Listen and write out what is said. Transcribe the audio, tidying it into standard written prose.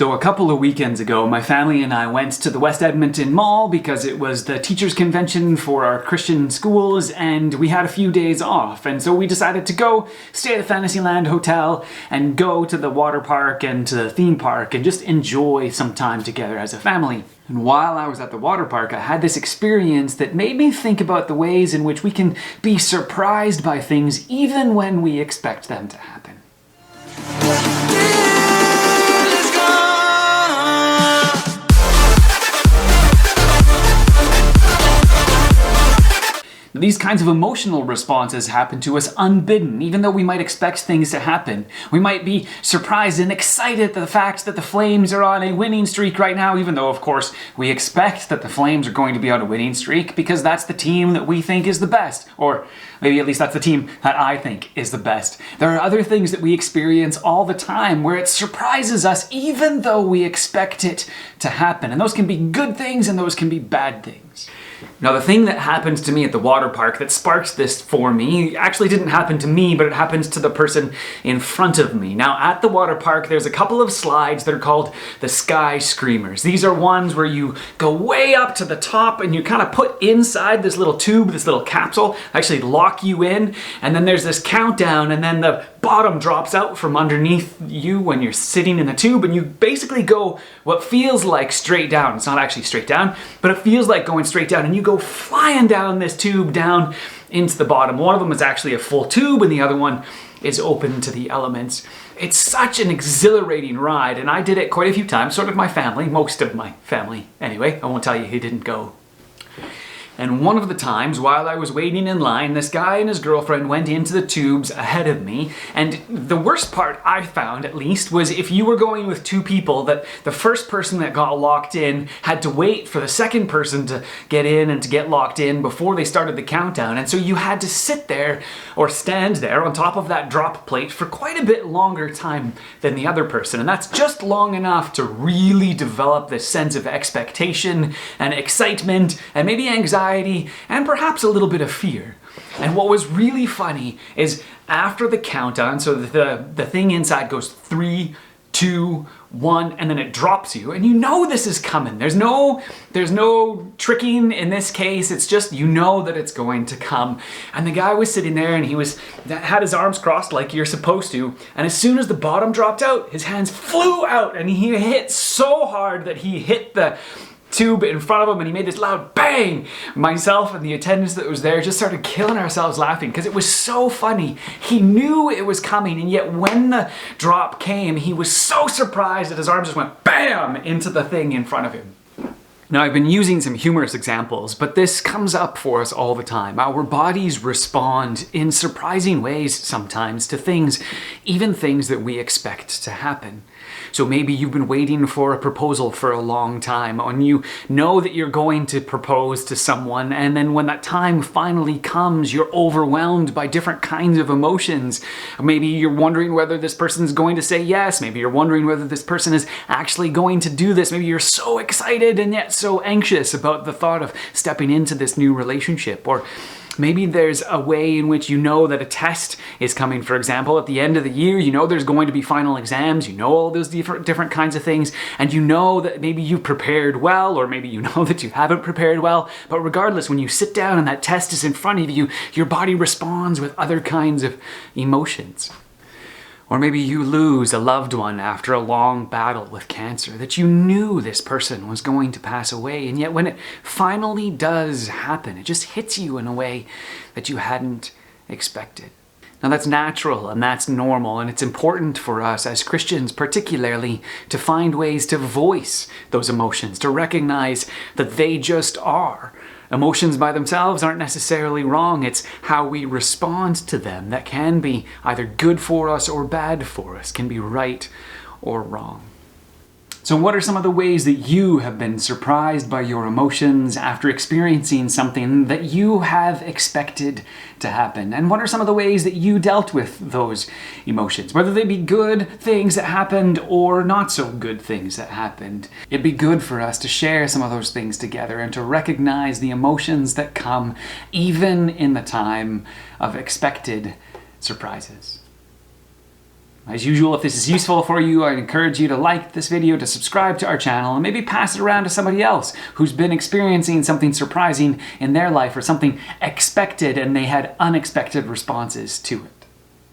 So a couple of weekends ago, my family and I went to the West Edmonton Mall because it was the teachers' convention for our Christian schools and we had a few days off. And so we decided to go stay at the Fantasyland Hotel and go to the water park and to the theme park and just enjoy some time together as a family. And while I was at the water park, I had this experience that made me think about the ways in which we can be surprised by things even when we expect them to happen. These kinds of emotional responses happen to us unbidden, even though we might expect things to happen. We might be surprised and excited at the fact that the Flames are on a winning streak right now, even though, of course, we expect that the Flames are going to be on a winning streak because that's the team that we think is the best. Or maybe at least that's the team that I think is the best. There are other things that we experience all the time where it surprises us even though we expect it to happen. And those can be good things and those can be bad things. Now, the thing that happened to me at the water park that sparked this for me actually didn't happen to me, but it happens to the person in front of me. Now, at the water park, there's a couple of slides that are called the Sky Screamers. These are ones where you go way up to the top and you kind of put inside this little tube, this little capsule, actually lock you in, and then there's this countdown, and then the bottom drops out from underneath you when you're sitting in the tube, and you basically go what feels like straight down. It's not actually straight down, but it feels like going straight down, and you go flying down this tube down into the bottom. One of them is actually a full tube and the other one is open to the elements. It's such an exhilarating ride, and I did it quite a few times, sort of my family, most of my family anyway. I won't tell you who didn't go. And one of the times, while I was waiting in line, this guy and his girlfriend went into the tubes ahead of me. And the worst part I found, at least, was if you were going with two people, that the first person that got locked in had to wait for the second person to get in and to get locked in before they started the countdown. And so you had to sit there or stand there on top of that drop plate for quite a bit longer time than the other person. And that's just long enough to really develop this sense of expectation and excitement and maybe anxiety and perhaps a little bit of fear. And what was really funny is after the countdown, so the thing inside goes 3, 2, 1, and then it drops you, and you know this is coming. There's no tricking in this case. It's just you know that it's going to come. And the guy was sitting there and he had his arms crossed like you're supposed to, and as soon as the bottom dropped out, his hands flew out and he hit so hard that he hit the tube in front of him and he made this loud bang. Myself and the attendants that was there just started killing ourselves laughing because it was so funny. He knew it was coming, and yet when the drop came, he was so surprised that his arm just went bam into the thing in front of him. Now, I've been using some humorous examples, but this comes up for us all the time. Our bodies respond in surprising ways sometimes to things, even things that we expect to happen. So maybe you've been waiting for a proposal for a long time, and you know that you're going to propose to someone, and then when that time finally comes, you're overwhelmed by different kinds of emotions. Maybe you're wondering whether this person's going to say yes. Maybe you're wondering whether this person is actually going to do this. Maybe you're so excited and yet so anxious about the thought of stepping into this new relationship. Or maybe there's a way in which you know that a test is coming. For example, at the end of the year, you know there's going to be final exams, you know all those different kinds of things, and you know that maybe you've prepared well, or maybe you know that you haven't prepared well. But regardless, when you sit down and that test is in front of you, your body responds with other kinds of emotions. Or maybe you lose a loved one after a long battle with cancer, that you knew this person was going to pass away, and yet when it finally does happen, it just hits you in a way that you hadn't expected. Now, that's natural and that's normal, and it's important for us as Christians particularly to find ways to voice those emotions, to recognize that they just are. Emotions by themselves aren't necessarily wrong. It's how we respond to them that can be either good for us or bad for us, can be right or wrong. So what are some of the ways that you have been surprised by your emotions after experiencing something that you have expected to happen? And what are some of the ways that you dealt with those emotions? Whether they be good things that happened or not so good things that happened. It'd be good for us to share some of those things together and to recognize the emotions that come even in the time of expected surprises. As usual, if this is useful for you, I'd encourage you to like this video, to subscribe to our channel, and maybe pass it around to somebody else who's been experiencing something surprising in their life or something expected and they had unexpected responses to it.